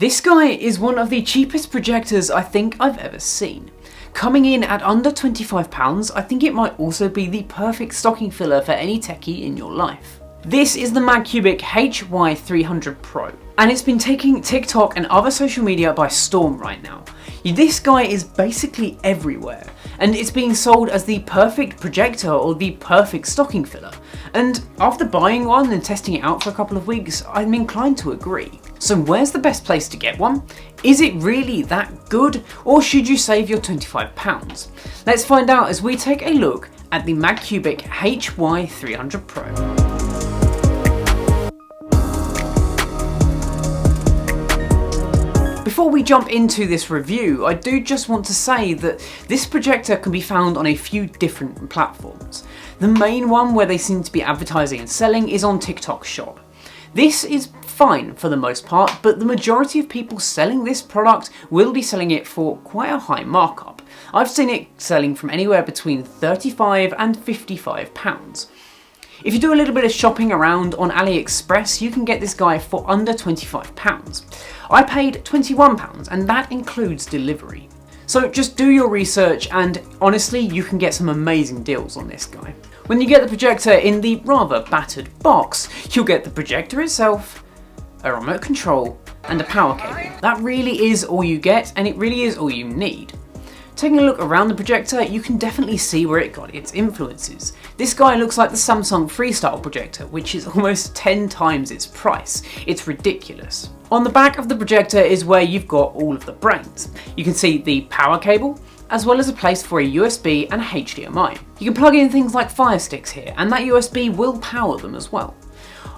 This guy is one of the cheapest projectors I think I've ever seen. Coming in at under £25, I think it might also be the perfect stocking filler for any techie in your life. This is the Magcubic HY300 Pro, and it's been taking TikTok and other social media by storm right now. This guy is basically everywhere, and it's being sold as the perfect projector or the perfect stocking filler. And after buying one and testing it out for a couple of weeks, I'm inclined to agree. So where's the best place to get one? Is it really that good, or should you save your £25? Let's find out as we take a look at the Magcubic HY300 Pro. Before we jump into this review, I do just want to say that this projector can be found on a few different platforms. The main one where they seem to be advertising and selling is on TikTok Shop. This is fine for the most part, but the majority of people selling this product will be selling it for quite a high markup. I've seen it selling from anywhere between £35 and £55. If you do a little bit of shopping around on AliExpress, you can get this guy for under £25. I paid £21 and that includes delivery. So just do your research, and honestly you can get some amazing deals on this guy. When you get the projector in the rather battered box, you'll get the projector itself, a remote control and a power cable. That really is all you get, and it really is all you need. Taking a look around the projector, you can definitely see where it got its influences. This guy looks like the Samsung Freestyle projector, which is almost 10 times its price. It's ridiculous. On the back of the projector is where you've got all of the brains. You can see the power cable, as well as a place for a USB and a HDMI. You can plug in things like Fire Sticks here, and that USB will power them as well.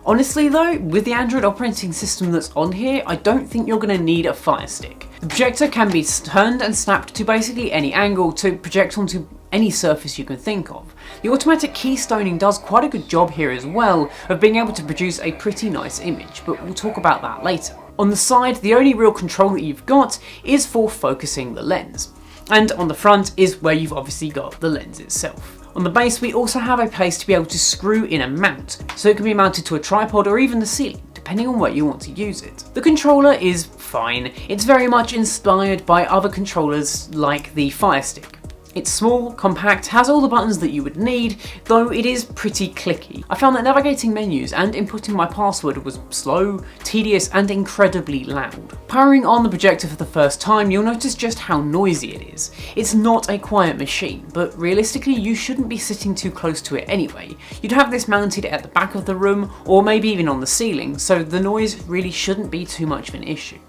Honestly though, with the Android operating system that's on here, I don't think you're going to need a Fire Stick. The projector can be turned and snapped to basically any angle to project onto any surface you can think of. The automatic keystoning does quite a good job here as well of being able to produce a pretty nice image, but we'll talk about that later. On the side, the only real control that you've got is for focusing the lens. And on the front is where you've obviously got the lens itself. On the base, we also have a place to be able to screw in a mount, so it can be mounted to a tripod or even the ceiling, depending on where you want to use it. The controller is fine. It's very much inspired by other controllers like the Fire Stick. It's small, compact, has all the buttons that you would need, though it is pretty clicky. I found that navigating menus and inputting my password was slow, tedious, and incredibly loud. Powering on the projector for the first time, you'll notice just how noisy it is. It's not a quiet machine, but realistically you shouldn't be sitting too close to it anyway. You'd have this mounted at the back of the room, or maybe even on the ceiling, so the noise really shouldn't be too much of an issue.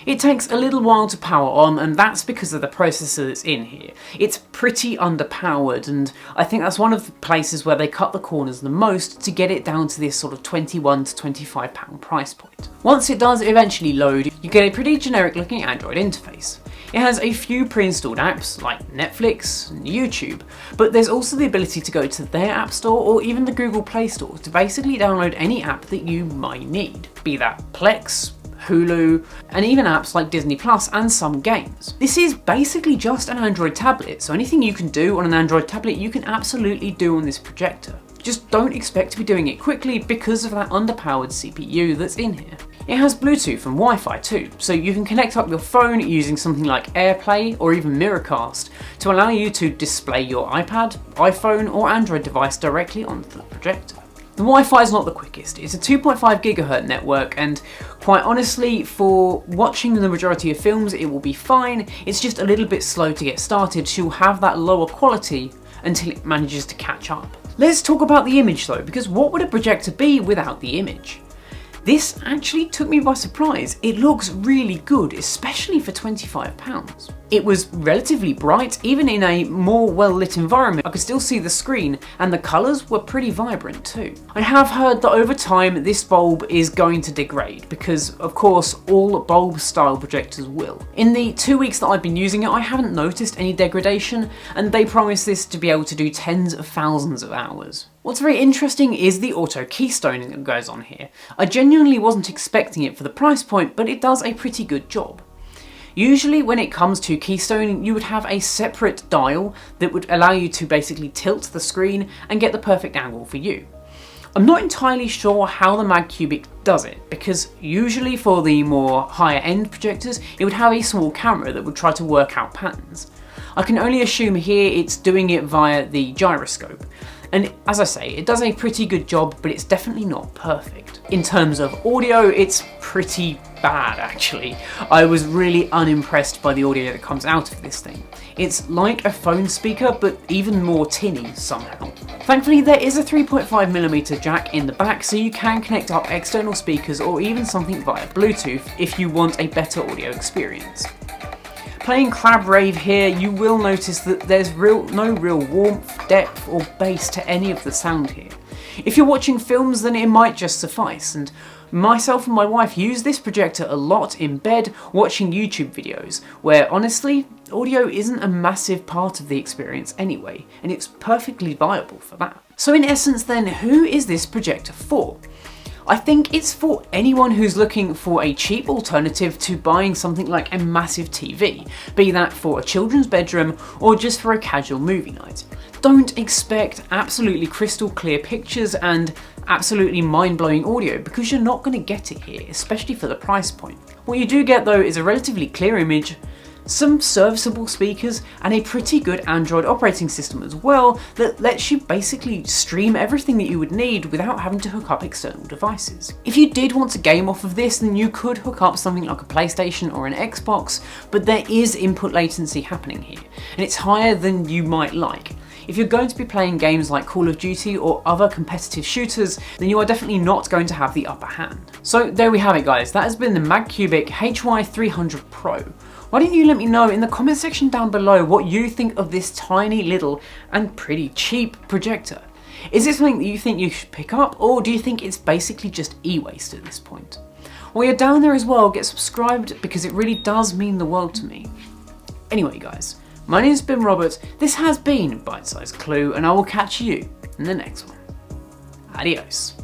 It takes a little while to power on, and that's because of the processor that's in here. It's pretty underpowered, and I think that's one of the places where they cut the corners the most to get it down to this sort of £21 to £25 price point. Once it does eventually load, you get a pretty generic looking Android interface. It has a few pre-installed apps like Netflix and YouTube, but there's also the ability to go to their App Store or even the Google Play Store to basically download any app that you might need, be that Plex, Hulu, and even apps like Disney Plus and some games. This is basically just an Android tablet, so anything you can do on an Android tablet you can absolutely do on this projector. Just don't expect to be doing it quickly because of that underpowered CPU that's in here. It has Bluetooth and Wi-Fi too, so you can connect up your phone using something like AirPlay or even Miracast to allow you to display your iPad, iPhone or Android device directly onto the projector. The Wi-Fi is not the quickest. It's a 2.5 GHz network, and quite honestly, for watching the majority of films it will be fine. It's just a little bit slow to get started, so you'll have that lower quality until it manages to catch up. Let's talk about the image though, because what would a projector be without the image? This actually took me by surprise. It looks really good, especially for £25. It was relatively bright, even in a more well-lit environment. I could still see the screen, and the colours were pretty vibrant too. I have heard that over time this bulb is going to degrade, because of course all bulb style projectors will. In the 2 weeks that I've been using it, I haven't noticed any degradation, and they promise this to be able to do tens of thousands of hours. What's very interesting is the auto keystoning that goes on here. I genuinely wasn't expecting it for the price point, but it does a pretty good job. Usually when it comes to keystoning, you would have a separate dial that would allow you to basically tilt the screen and get the perfect angle for you. I'm not entirely sure how the Magcubic does it, because usually for the more higher end projectors, it would have a small camera that would try to work out patterns. I can only assume here it's doing it via the gyroscope. And as I say, it does a pretty good job, but it's definitely not perfect. In terms of audio, it's pretty bad actually. I was really unimpressed by the audio that comes out of this thing. It's like a phone speaker, but even more tinny somehow. Thankfully, there is a 3.5mm jack in the back, so you can connect up external speakers or even something via Bluetooth if you want a better audio experience. Playing Crab Rave here, you will notice that there's no real warmth, depth or bass to any of the sound here. If you're watching films, then it might just suffice, and myself and my wife use this projector a lot in bed watching YouTube videos, where honestly, audio isn't a massive part of the experience anyway, and it's perfectly viable for that. So in essence then, who is this projector for? I think it's for anyone who's looking for a cheap alternative to buying something like a massive TV, be that for a children's bedroom or just for a casual movie night. Don't expect absolutely crystal clear pictures and absolutely mind-blowing audio, because you're not going to get it here, especially for the price point. What you do get though is a relatively clear image, some serviceable speakers, and a pretty good Android operating system as well that lets you basically stream everything that you would need without having to hook up external devices. If you did want to game off of this, then you could hook up something like a PlayStation or an Xbox, but there is input latency happening here, and it's higher than you might like. If you're going to be playing games like Call of Duty or other competitive shooters, then you are definitely not going to have the upper hand. So there we have it guys, that has been the Magcubic HY300 Pro. Why don't you let me know in the comment section down below what you think of this tiny little and pretty cheap projector. Is it something that you think you should pick up, or do you think it's basically just e-waste at this point? While you're down there as well, get subscribed because it really does mean the world to me. Anyway guys, my name's been Robert, this has been Bite Size Clue, and I will catch you in the next one. Adios.